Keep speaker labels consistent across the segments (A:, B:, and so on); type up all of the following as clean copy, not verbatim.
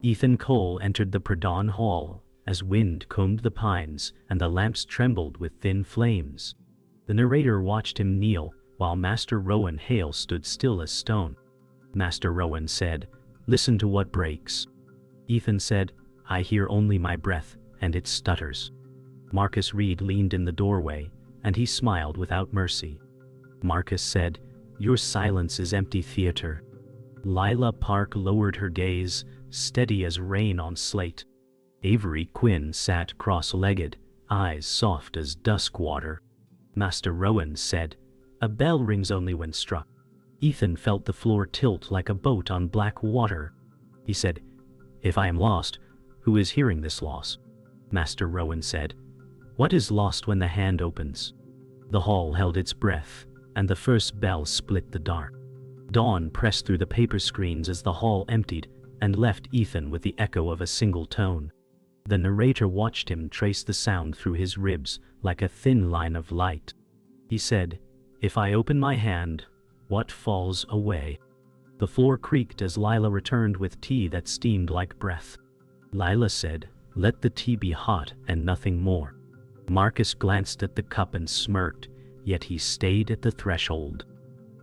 A: Ethan Cole entered the Pradhan Hall, as wind combed the pines and the lamps trembled with thin flames. The narrator watched him kneel, while Master Rowan Hale stood still as stone. Master Rowan said, "Listen to what breaks." Ethan said, "I hear only my breath, and it stutters." Marcus Reed leaned in the doorway, and he smiled without mercy. Marcus said, "Your silence is empty theater." Lila Park lowered her gaze, steady as rain on slate. Avery Quinn sat cross-legged, eyes soft as dusk water. Master Rowan said, "A bell rings only when struck." Ethan felt the floor tilt like a boat on black water. He said, "If I am lost, who is hearing this loss?" Master Rowan said, "What is lost when the hand opens?" The hall held its breath, and the first bell split the dark. Dawn pressed through the paper screens as the hall emptied and left Ethan with the echo of a single tone. The narrator watched him trace the sound through his ribs like a thin line of light. He said, "If I open my hand, what falls away?" The floor creaked as Lila returned with tea that steamed like breath. Lila said, "Let the tea be hot and nothing more." Marcus glanced at the cup and smirked, yet he stayed at the threshold.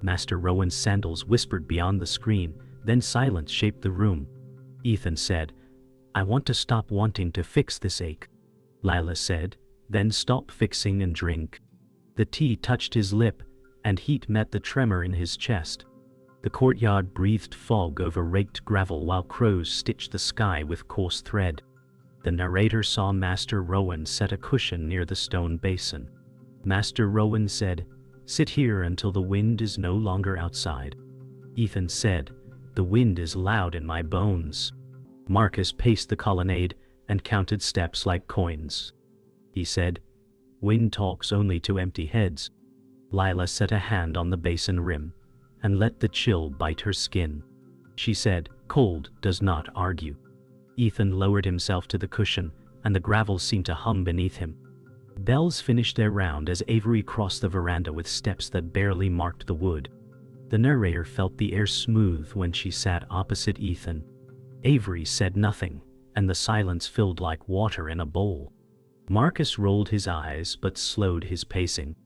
A: Master Rowan's sandals whispered beyond the screen, then silence shaped the room. Ethan said, "I want to stop wanting to fix this ache." Lila said, "Then stop fixing and drink." The tea touched his lip, and heat met the tremor in his chest. The courtyard breathed fog over raked gravel while crows stitched the sky with coarse thread. The narrator saw Master Rowan set a cushion near the stone basin. Master Rowan said, "Sit here until the wind is no longer outside." Ethan said, "The wind is loud in my bones." Marcus paced the colonnade and counted steps like coins. He said, "Wind talks only to empty heads." Lila set a hand on the basin rim and let the chill bite her skin. She said, "Cold does not argue." Ethan lowered himself to the cushion, and the gravel seemed to hum beneath him. Bells finished their round as Avery crossed the veranda with steps that barely marked the wood. The narrator felt the air smooth when she sat opposite Ethan. Avery said nothing, and the silence filled like water in a bowl. Marcus rolled his eyes but slowed his pacing.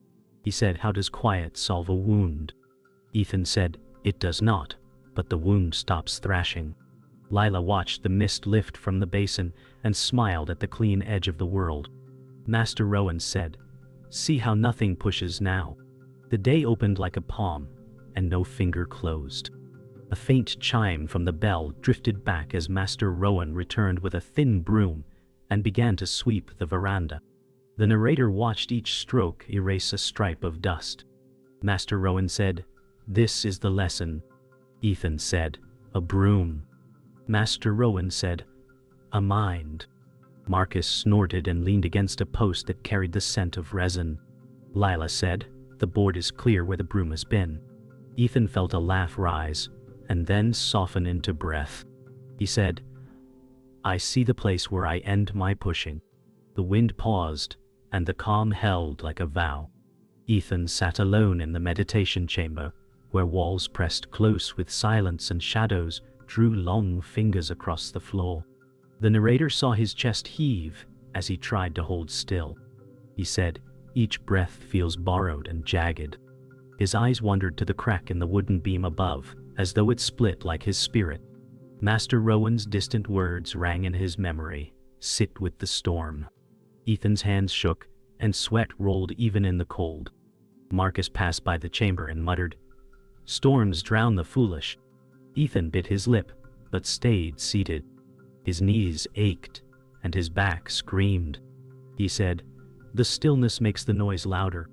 A: He said, "How does quiet solve a wound?" Ethan said, "It does not, but the wound stops thrashing." Lila watched the mist lift from the basin and smiled at the clean edge of the world. Master Rowan said, "See how nothing pushes now." The day opened like a palm, and no finger closed. A faint chime from the bell drifted back as Master Rowan returned with a thin broom and began to sweep the veranda. The narrator watched each stroke erase a stripe of dust. Master Rowan said, "This is the lesson." Ethan said, "A broom." Master Rowan said, "A mind." Marcus snorted and leaned against a post that carried the scent of resin. Lila said, "The board is clear where the broom has been." Ethan felt a laugh rise, and then soften into breath. He said, "I see the place where I end my pushing." The wind paused, and the calm held like a vow. Ethan sat alone in the meditation chamber, where walls pressed close with silence and shadows drew long fingers across the floor. The narrator saw his chest heave as he tried to hold still. He said, "Each breath feels borrowed and jagged." His eyes wandered to the crack in the wooden beam above, as though it split like his spirit. Master Rowan's distant words rang in his memory, "Sit with the storm." Ethan's hands shook, and sweat rolled even in the cold. Marcus passed by the chamber and muttered, "Storms drown the foolish." Ethan bit his lip, but stayed seated. His knees ached, and his back screamed. He said, "The stillness makes the noise louder."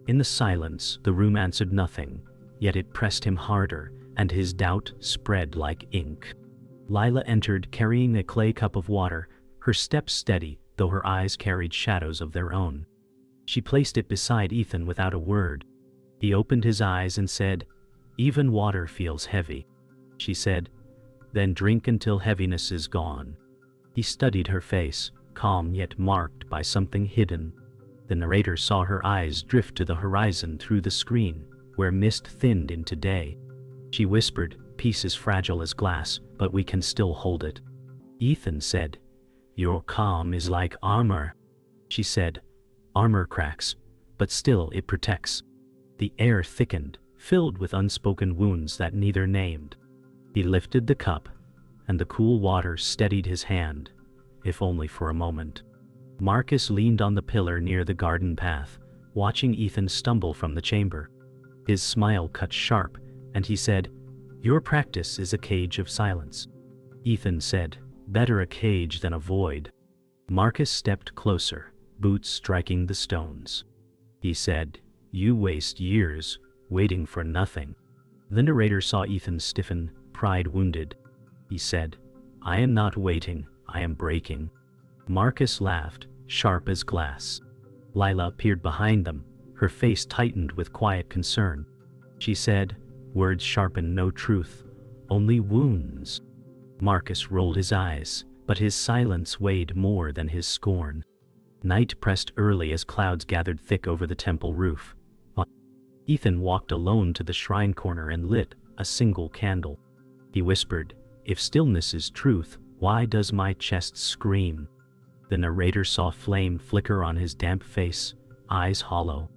A: In the silence, the room answered nothing, yet it pressed him harder, and his doubt spread like ink. Lila entered carrying a clay cup of water, her steps steady, though her eyes carried shadows of their own. She placed it beside Ethan without a word. He opened his eyes and said, "Even water feels heavy." She said, "Then drink until heaviness is gone." He studied her face, calm yet marked by something hidden. The narrator saw her eyes drift to the horizon through the screen, where mist thinned into day. She whispered, "Peace is fragile as glass, but we can still hold it." Ethan said, "Your calm is like armor." She said, "Armor cracks, but still it protects." The air thickened, filled with unspoken wounds that neither named. He lifted the cup, and the cool water steadied his hand, if only for a moment. Marcus leaned on the pillar near the garden path, watching Ethan stumble from the chamber. His smile cut sharp, and he said, "Your practice is a cage of silence." Ethan said, "Better a cage than a void." Marcus stepped closer, boots striking the stones. He said, "You waste years, waiting for nothing." The narrator saw Ethan stiffen, pride wounded. He said, "I am not waiting, I am breaking." Marcus laughed, sharp as glass. Lila appeared behind them, her face tightened with quiet concern. She said, "Words sharpen no truth, only wounds." Marcus rolled his eyes, but his silence weighed more than his scorn. Night pressed early as clouds gathered thick over the temple roof. Ethan walked alone to the shrine corner and lit a single candle. He whispered, "If stillness is truth, why does my chest scream?" The narrator saw flame flicker on his damp face, eyes hollow.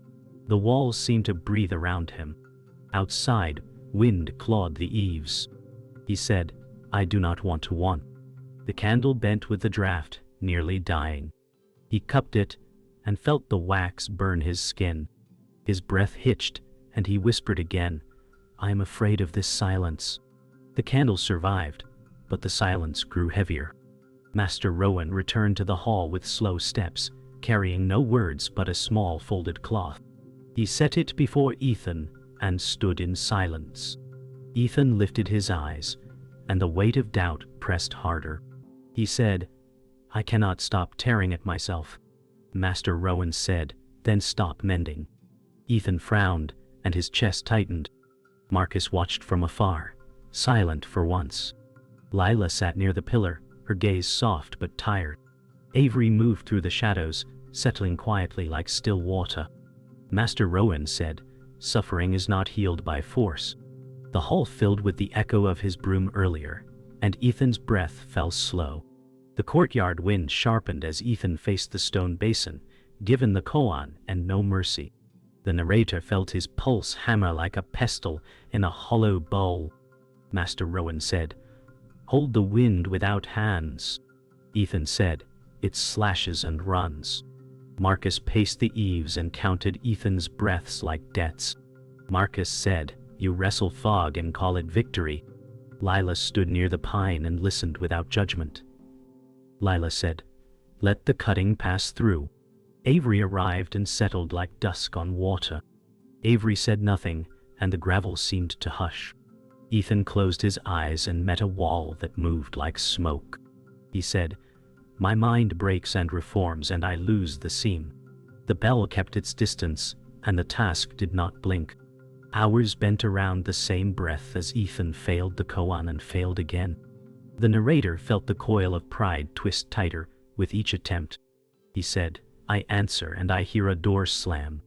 A: The walls seemed to breathe around him. Outside, wind clawed the eaves. He said, "I do not want to want." The candle bent with the draft, nearly dying. He cupped it, and felt the wax burn his skin. His breath hitched, and he whispered again, "I am afraid of this silence." The candle survived, but the silence grew heavier. Master Rowan returned to the hall with slow steps, carrying no words but a small folded cloth. He set it before Ethan and stood in silence. Ethan lifted his eyes, and the weight of doubt pressed harder. He said, "I cannot stop tearing at myself." Master Rowan said, "Then stop mending." Ethan frowned, and his chest tightened. Marcus watched from afar, silent for once. Lila sat near the pillar, her gaze soft but tired. Avery moved through the shadows, settling quietly like still water. Master Rowan said, "Suffering is not healed by force." The hall filled with the echo of his broom earlier, and Ethan's breath fell slow. The courtyard wind sharpened as Ethan faced the stone basin, given the koan and no mercy. The narrator felt his pulse hammer like a pestle in a hollow bowl. Master Rowan said, "Hold the wind without hands." Ethan said, "It slashes and runs." Marcus paced the eaves and counted Ethan's breaths like debts. Marcus said, "You wrestle fog and call it victory." Lila stood near the pine and listened without judgment. Lila said, "Let the cutting pass through." Avery arrived and settled like dusk on water. Avery said nothing, and the gravel seemed to hush. Ethan closed his eyes and met a wall that moved like smoke. He said, "My mind breaks and reforms, and I lose the seam." The bell kept its distance, and the task did not blink. Hours bent around the same breath as Ethan failed the koan and failed again. The narrator felt the coil of pride twist tighter with each attempt. He said, "I answer and I hear a door slam."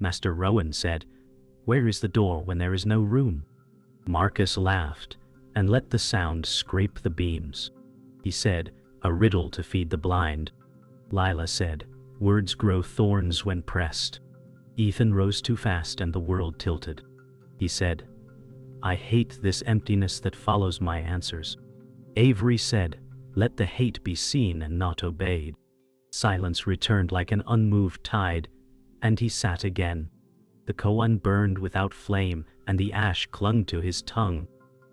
A: Master Rowan said, "Where is the door when there is no room?" Marcus laughed and let the sound scrape the beams. He said, "A riddle to feed the blind." Lila said, "Words grow thorns when pressed." Ethan rose too fast and the world tilted. He said, "I hate this emptiness that follows my answers." Avery said, "Let the hate be seen and not obeyed." Silence returned like an unmoved tide, and he sat again. The koan burned without flame, and the ash clung to his tongue.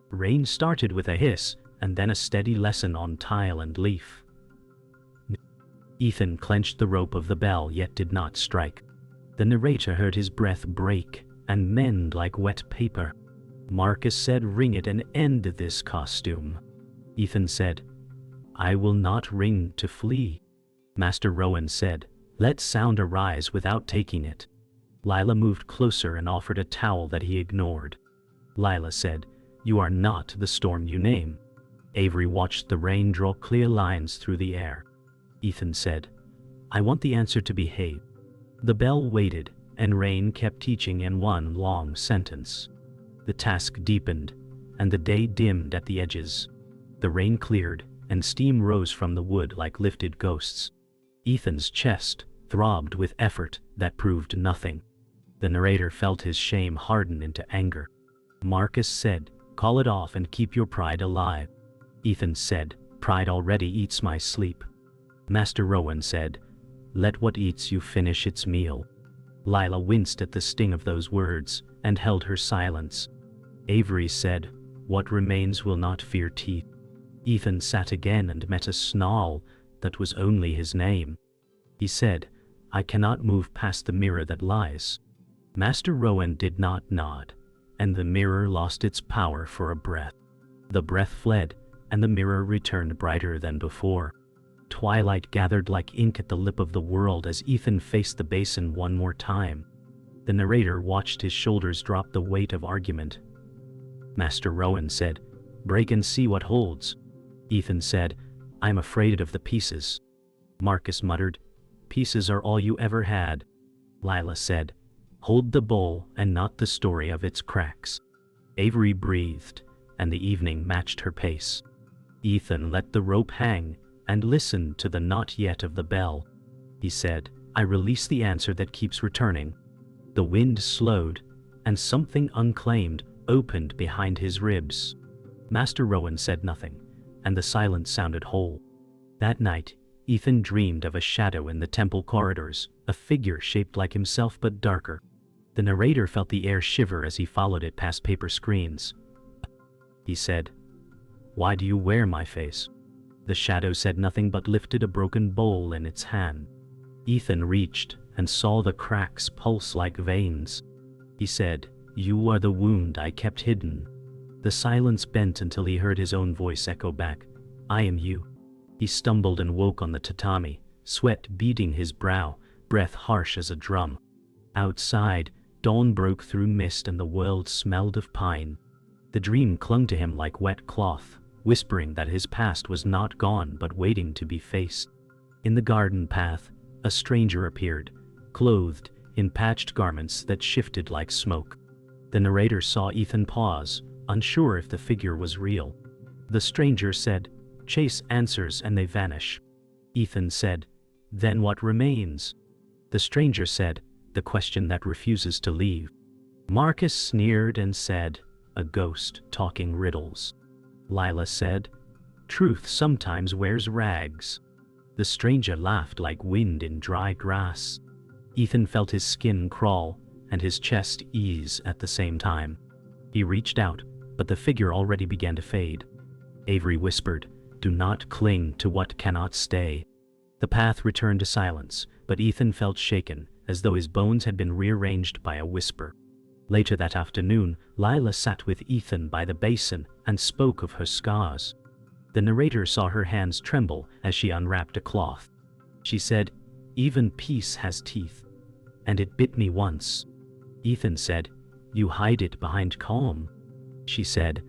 A: Rain started with a hiss, and then a steady lesson on tile and leaf. Ethan clenched the rope of the bell yet did not strike. The narrator heard his breath break and mend like wet paper. Marcus said, "Ring it and end this costume." Ethan said, "I will not ring to flee." Master Rowan said, "Let sound arise without taking it." Lila moved closer and offered a towel that he ignored. Lila said, "You are not the storm you name." Avery watched the rain draw clear lines through the air. Ethan said, "I want the answer to be hay." The bell waited, and rain kept teaching in one long sentence. The task deepened, and the day dimmed at the edges. The rain cleared, and steam rose from the wood like lifted ghosts. Ethan's chest throbbed with effort that proved nothing. The narrator felt his shame harden into anger. Marcus said, "Call it off and keep your pride alive." Ethan said, "Pride already eats my sleep." Master Rowan said, "Let what eats you finish its meal." Lila winced at the sting of those words and held her silence. Avery said, "What remains will not fear teeth." Ethan sat again and met a snarl that was only his name. He said, "I cannot move past the mirror that lies." Master Rowan did not nod, and the mirror lost its power for a breath. The breath fled, and the mirror returned brighter than before. Twilight gathered like ink at the lip of the world as Ethan faced the basin one more time. The narrator watched his shoulders drop the weight of argument. Master Rowan said, "Break and see what holds." Ethan said, "I'm afraid of the pieces." Marcus muttered, "Pieces are all you ever had." Lila said, "Hold the bowl and not the story of its cracks." Avery breathed, and the evening matched her pace. Ethan let the rope hang and listened to the not yet of the bell. He said, "I release the answer that keeps returning." The wind slowed, and something unclaimed opened behind his ribs. Master Rowan said nothing, and the silence sounded whole. That night, Ethan dreamed of a shadow in the temple corridors, a figure shaped like himself but darker. The narrator felt the air shiver as he followed it past paper screens. He said, "Why do you wear my face?" The shadow said nothing but lifted a broken bowl in its hand. Ethan reached and saw the cracks pulse like veins. He said, "You are the wound I kept hidden." The silence bent until he heard his own voice echo back, "I am you." He stumbled and woke on the tatami, sweat beading his brow, breath harsh as a drum. Outside, dawn broke through mist and the world smelled of pine. The dream clung to him like wet cloth, whispering that his past was not gone but waiting to be faced. In the garden path, a stranger appeared, clothed in patched garments that shifted like smoke. The narrator saw Ethan pause, unsure if the figure was real. The stranger said, "Chase answers and they vanish." Ethan said, "Then what remains?" The stranger said, "The question that refuses to leave." Marcus sneered and said, "A ghost talking riddles." Lila said, "Truth sometimes wears rags." The stranger laughed like wind in dry grass. Ethan felt his skin crawl and his chest ease at the same time. He reached out, but the figure already began to fade. Avery whispered, "Do not cling to what cannot stay." The path returned to silence, but Ethan felt shaken, as though his bones had been rearranged by a whisper. Later that afternoon, Lila sat with Ethan by the basin and spoke of her scars. The narrator saw her hands tremble as she unwrapped a cloth. She said, "Even peace has teeth, and it bit me once." Ethan said, "You hide it behind calm." She said,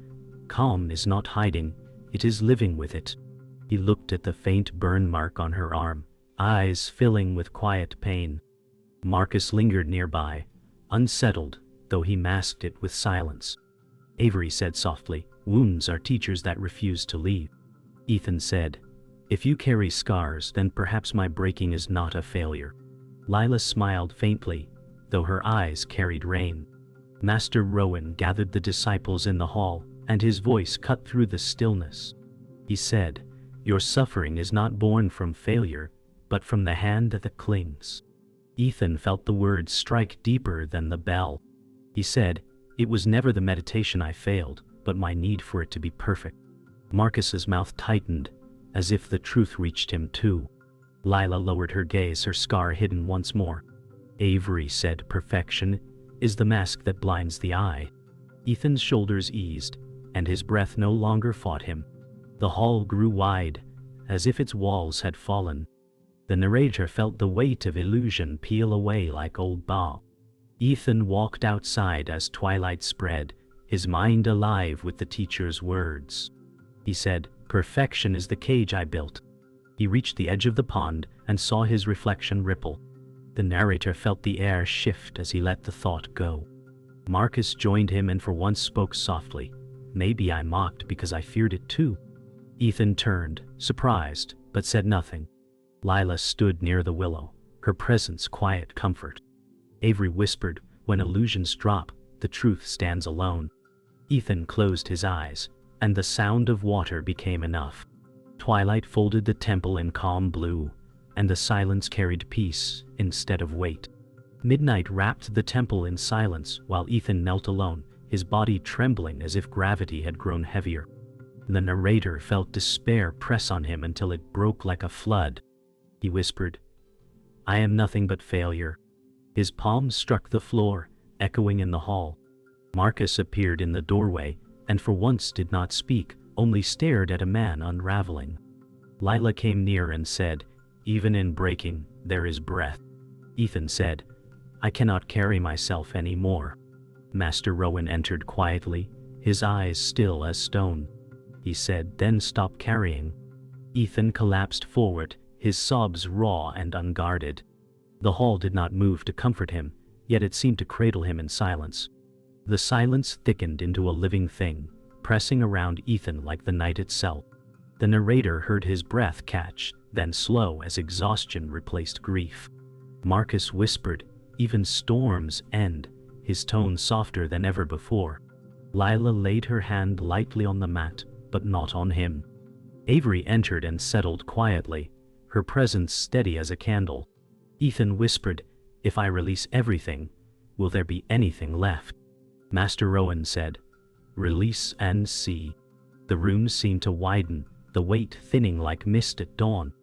A: "Calm is not hiding, it is living with it." He looked at the faint burn mark on her arm, eyes filling with quiet pain. Marcus lingered nearby, unsettled, though he masked it with silence. Avery said softly, "Wounds are teachers that refuse to leave." Ethan said, "If you carry scars, then perhaps my breaking is not a failure." Lila smiled faintly, though her eyes carried rain. Master Rowan gathered the disciples in the hall, and his voice cut through the stillness. He said, "Your suffering is not born from failure, but from the hand that clings." Ethan felt the words strike deeper than the bell. He said, "It was never the meditation I failed, but my need for it to be perfect." Marcus's mouth tightened, as if the truth reached him too. Lila lowered her gaze, her scar hidden once more. Avery said, "Perfection is the mask that blinds the eye." Ethan's shoulders eased, and his breath no longer fought him. The hall grew wide, as if its walls had fallen. The narrator felt the weight of illusion peel away like old bough. Ethan walked outside as twilight spread, his mind alive with the teacher's words. He said, "Perfection is the cage I built." He reached the edge of the pond and saw his reflection ripple. The narrator felt the air shift as he let the thought go. Marcus joined him and for once spoke softly. "Maybe I mocked because I feared it too." Ethan turned, surprised, but said nothing. Lila stood near the willow, her presence quiet comfort. Avery whispered, "When illusions drop, the truth stands alone." Ethan closed his eyes, and the sound of water became enough. Twilight folded the temple in calm blue, and the silence carried peace instead of weight. Midnight wrapped the temple in silence while Ethan knelt alone, his body trembling as if gravity had grown heavier. The narrator felt despair press on him until it broke like a flood. He whispered, "I am nothing but failure." His palms struck the floor, echoing in the hall. Marcus appeared in the doorway, and for once did not speak, only stared at a man unraveling. Lila came near and said, "Even in breaking, there is breath." Ethan said, "I cannot carry myself any more." Master Rowan entered quietly, his eyes still as stone. He said, "Then stop carrying." Ethan collapsed forward, his sobs raw and unguarded. The hall did not move to comfort him, yet it seemed to cradle him in silence. The silence thickened into a living thing, pressing around Ethan like the night itself. The narrator heard his breath catch, then slow as exhaustion replaced grief. Marcus whispered, "Even storms end," his tone softer than ever before. Lila laid her hand lightly on the mat, but not on him. Avery entered and settled quietly, her presence steady as a candle. Ethan whispered, "If I release everything, will there be anything left?" Master Rowan said, "Release and see." The room seemed to widen, the weight thinning like mist at dawn.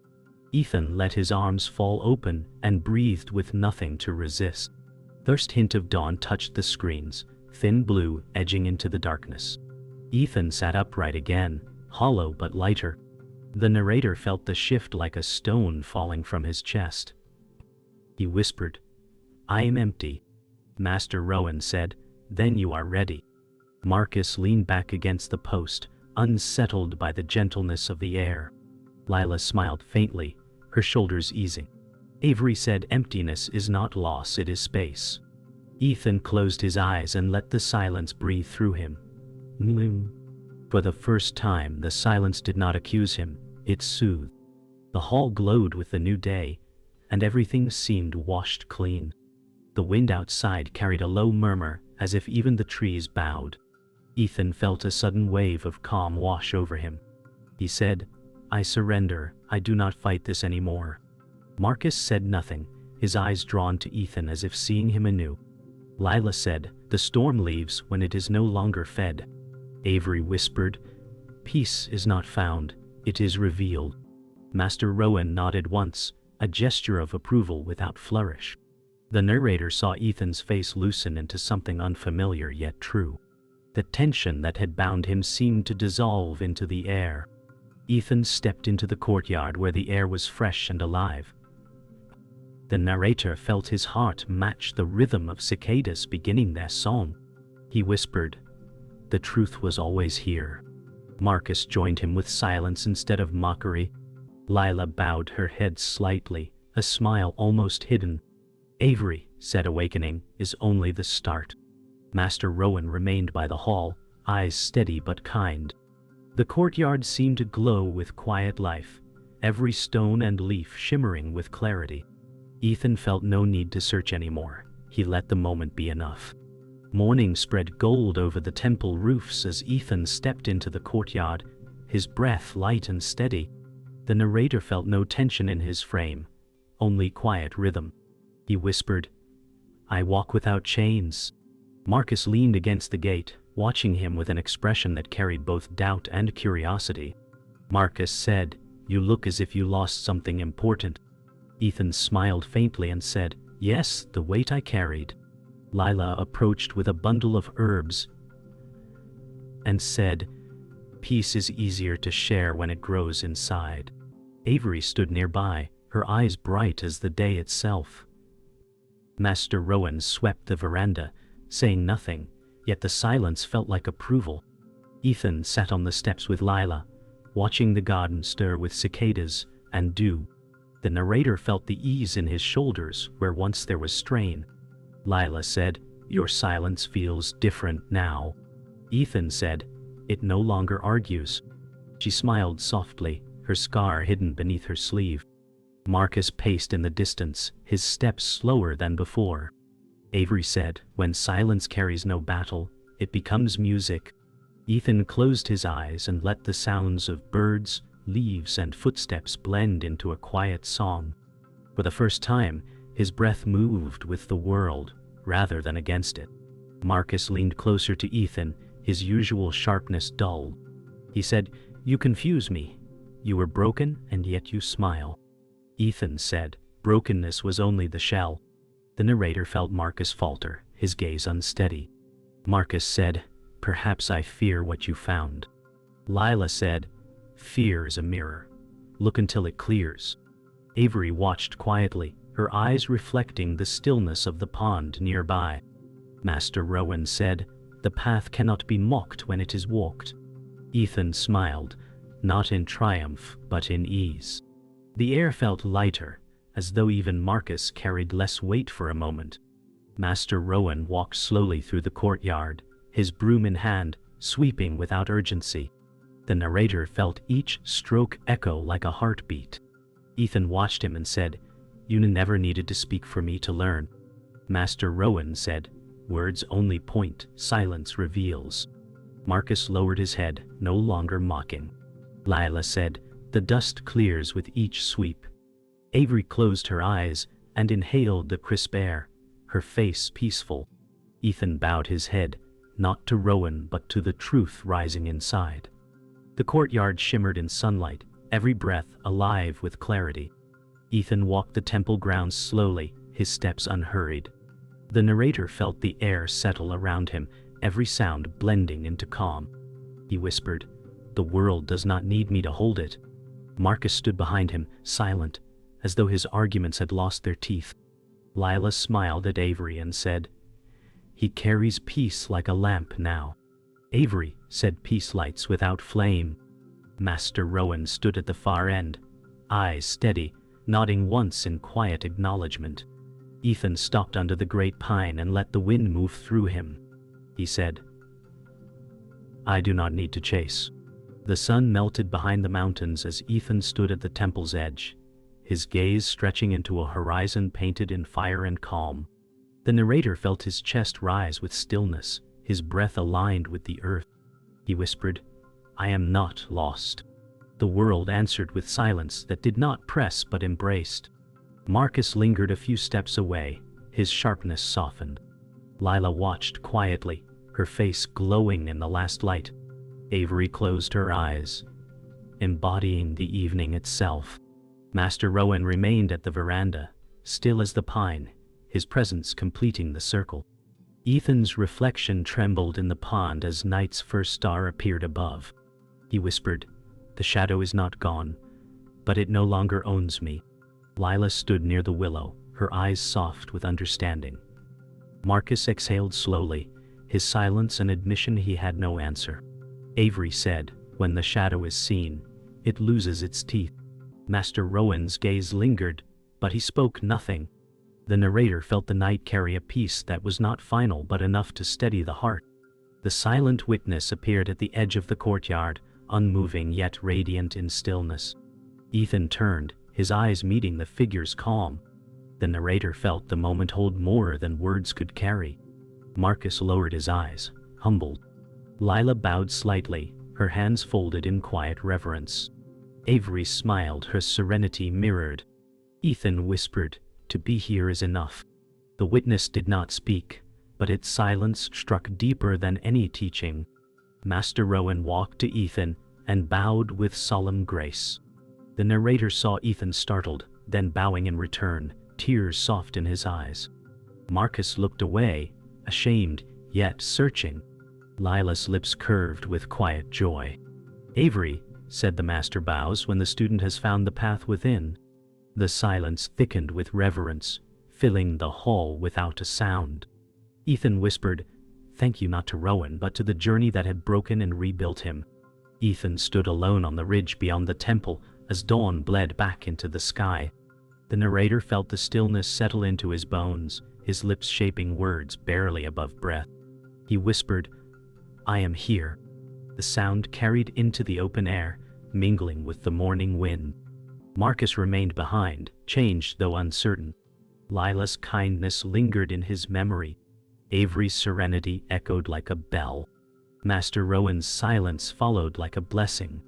A: Ethan let his arms fall open and breathed with nothing to resist. First hint of dawn touched the screens, thin blue edging into the darkness. Ethan sat upright again, hollow but lighter. The narrator felt the shift like a stone falling from his chest. He whispered, "I am empty." Master Rowan said, "Then you are ready." Marcus leaned back against the post, unsettled by the gentleness of the air. Lila smiled faintly, her shoulders easing. Avery said, "Emptiness is not loss, it is space." Ethan closed his eyes and let the silence breathe through him. For the first time, the silence did not accuse him, it soothed. The hall glowed with the new day, and everything seemed washed clean. The wind outside carried a low murmur, as if even the trees bowed. Ethan felt a sudden wave of calm wash over him. He said, "I surrender, I do not fight this anymore." Marcus said nothing, his eyes drawn to Ethan as if seeing him anew. Lila said, "The storm leaves when it is no longer fed." Avery whispered, "Peace is not found, it is revealed." Master Rowan nodded once, a gesture of approval without flourish. The narrator saw Ethan's face loosen into something unfamiliar yet true. The tension that had bound him seemed to dissolve into the air. Ethan stepped into the courtyard where the air was fresh and alive. The narrator felt his heart match the rhythm of cicadas beginning their song. He whispered, "The truth was always here." Marcus joined him with silence instead of mockery. Lila bowed her head slightly, a smile almost hidden. "Avery," said awakening, "is only the start." Master Rowan remained by the hall, eyes steady but kind. The courtyard seemed to glow with quiet life, every stone and leaf shimmering with clarity. Ethan felt no need to search anymore. He let the moment be enough. Morning spread gold over the temple roofs as Ethan stepped into the courtyard, his breath light and steady. The narrator felt no tension in his frame, only quiet rhythm. He whispered, "I walk without chains." Marcus leaned against the gate, watching him with an expression that carried both doubt and curiosity. Marcus said, "You look as if you lost something important." Ethan smiled faintly and said, "Yes, the weight I carried." Lila approached with a bundle of herbs and said, "Peace is easier to share when it grows inside." Avery stood nearby, her eyes bright as the day itself. Master Rowan swept the veranda, saying nothing, yet the silence felt like approval. Ethan sat on the steps with Lila, watching the garden stir with cicadas and dew. The narrator felt the ease in his shoulders where once there was strain. Lila said, "Your silence feels different now." Ethan said, "It no longer argues." She smiled softly, her scar hidden beneath her sleeve. Marcus paced in the distance, his steps slower than before. Avery said, "When silence carries no battle, it becomes music." Ethan closed his eyes and let the sounds of birds, leaves, and footsteps blend into a quiet song. For the first time, his breath moved with the world, rather than against it. Marcus leaned closer to Ethan, his usual sharpness dull. He said, "You confuse me. You were broken, and yet you smile." Ethan said, "Brokenness was only the shell." The narrator felt Marcus falter, his gaze unsteady. Marcus said, "Perhaps I fear what you found." Lila said, "Fear is a mirror. Look until it clears." Avery watched quietly, her eyes reflecting the stillness of the pond nearby. Master Rowan said, "The path cannot be mocked when it is walked." Ethan smiled, not in triumph, but in ease. The air felt lighter, as though even Marcus carried less weight for a moment. Master Rowan walked slowly through the courtyard, his broom in hand, sweeping without urgency. The narrator felt each stroke echo like a heartbeat. Ethan watched him and said, "You never needed to speak for me to learn." Master Rowan said, "Words only point, silence reveals." Marcus lowered his head, no longer mocking. Lila said, "The dust clears with each sweep." Avery closed her eyes and inhaled the crisp air, her face peaceful. Ethan bowed his head, not to Rowan but to the truth rising inside. The courtyard shimmered in sunlight, every breath alive with clarity. Ethan walked the temple grounds slowly, his steps unhurried. The narrator felt the air settle around him, every sound blending into calm. He whispered, "The world does not need me to hold it." Marcus stood behind him, silent, as though his arguments had lost their teeth. Lila smiled at Avery and said, "He carries peace like a lamp now." Avery said, "Peace lights without flame." Master Rowan stood at the far end, eyes steady, nodding once in quiet acknowledgement. Ethan stopped under the great pine and let the wind move through him. He said, "I do not need to chase." The sun melted behind the mountains as Ethan stood at the temple's edge, his gaze stretching into a horizon painted in fire and calm. The narrator felt his chest rise with stillness, his breath aligned with the earth. He whispered, "I am not lost." The world answered with silence that did not press but embraced. Marcus lingered a few steps away, his sharpness softened. Lila watched quietly, her face glowing in the last light. Avery closed her eyes, embodying the evening itself. Master Rowan remained at the veranda, still as the pine, his presence completing the circle. Ethan's reflection trembled in the pond as night's first star appeared above. He whispered, "The shadow is not gone, but it no longer owns me." Lila stood near the willow, her eyes soft with understanding. Marcus exhaled slowly, his silence an admission he had no answer. Avery said, "When the shadow is seen, it loses its teeth." Master Rowan's gaze lingered, but he spoke nothing. The narrator felt the night carry a peace that was not final but enough to steady the heart. The silent witness appeared at the edge of the courtyard, unmoving yet radiant in stillness. Ethan turned, his eyes meeting the figure's calm. The narrator felt the moment hold more than words could carry. Marcus lowered his eyes, humbled. Lila bowed slightly, her hands folded in quiet reverence. Avery smiled, her serenity mirrored. Ethan whispered, "To be here is enough." The witness did not speak, but its silence struck deeper than any teaching. Master Rowan walked to Ethan and bowed with solemn grace. The narrator saw Ethan startled, then bowing in return, tears soft in his eyes. Marcus looked away, ashamed, yet searching. Lila's lips curved with quiet joy. "Avery," said the master bows when the student has found the path within. The silence thickened with reverence, filling the hall without a sound. Ethan whispered, "Thank you not to Rowan but to the journey that had broken and rebuilt him." Ethan stood alone on the ridge beyond the temple as dawn bled back into the sky. The narrator felt the stillness settle into his bones, his lips shaping words barely above breath. He whispered, "I am here." The sound carried into the open air, mingling with the morning wind. Marcus remained behind, changed though uncertain. Lila's kindness lingered in his memory. Avery's serenity echoed like a bell. Master Rowan's silence followed like a blessing.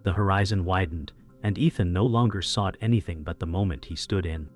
A: The horizon widened, and Ethan no longer sought anything but the moment he stood in.